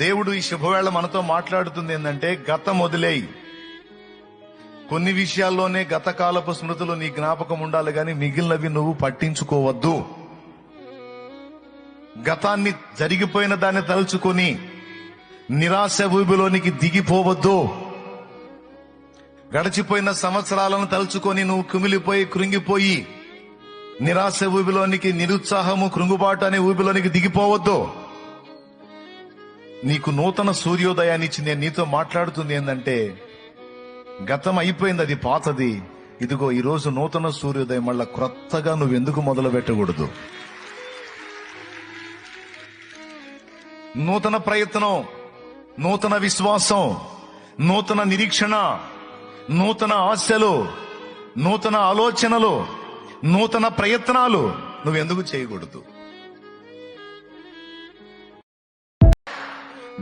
దేవుడు ఈ శుభవేళ మనతో మాట్లాడుతుంది ఏంటంటే, గతం వదిలేయి. కొన్ని విషయాల్లోనే గత కాలపు స్మృతులు నీ జ్ఞాపకం ఉండాలి గాని మిగిలినవి నువ్వు పట్టించుకోవద్దు. గతాన్ని, జరిగిపోయిన దాన్ని తలుచుకొని నిరాశ ఊబిలోనికి దిగిపోవద్దు. గడిచిపోయిన సంవత్సరాలను తలుచుకొని నువ్వు కుమిలిపోయి కృంగిపోయి నిరాశ ఊబిలోనికి, నిరుత్సాహము, కృంగుబాటు అనే ఊబిలోనికి దిగిపోవద్దు. నీకు నూతన సూర్యోదయాన్ని ఇచ్చి నేను నీతో మాట్లాడుతుంది ఏంటంటే, గతం అయిపోయింది, అది పాతది. ఇదిగో ఈ రోజు నూతన సూర్యోదయం, మళ్ళా క్రొత్తగా నువ్వెందుకు మొదలు పెట్టకూడదు? నూతన ప్రయత్నం, నూతన విశ్వాసం, నూతన నిరీక్షణ, నూతన ఆశలు, నూతన ఆలోచనలు, నూతన ప్రయత్నాలు నువ్వెందుకు చేయకూడదు?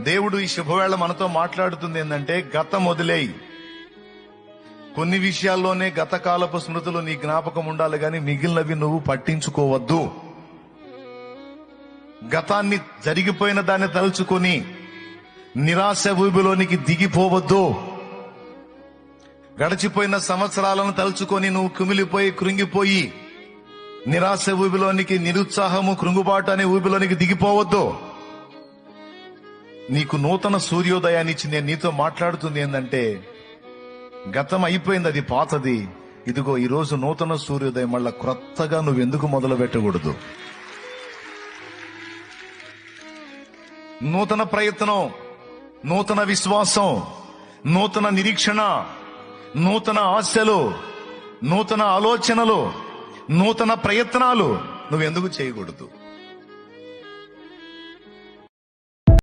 దేవుడు ఈ శుభవేళ మనతో మాట్లాడుతుంది ఏంటంటే, గతం వదిలేయి. కొన్ని విషయాల్లోనే గత కాలపు స్మృతులు నీ జ్ఞాపకం ఉండాలి గాని మిగిలినవి నువ్వు పట్టించుకోవద్దు. గతాన్ని, జరిగిపోయిన దాన్ని తలుచుకొని నిరాశ ఊబిలోనికి దిగిపోవద్దు. గడిచిపోయిన సంవత్సరాలను తలుచుకొని నువ్వు కుమిలిపోయి కృంగిపోయి నిరాశ ఊబిలోనికి, నిరుత్సాహము, కృంగుబాటు అనే ఊబిలోనికి దిగిపోవద్దు. నీకు నూతన సూర్యోదయాన్ని ఇచ్చి నేను నీతో మాట్లాడుతుంది ఏంటంటే, గతం అయిపోయింది, అది పాతది. ఇదిగో ఈ రోజు నూతన సూర్యోదయం, మళ్ళా క్రొత్తగా నువ్వెందుకు మొదలు పెట్టకూడదు? నూతన ప్రయత్నం, నూతన విశ్వాసం, నూతన నిరీక్షణ, నూతన ఆశలు, నూతన ఆలోచనలు, నూతన ప్రయత్నాలు నువ్వెందుకు చేయకూడదు?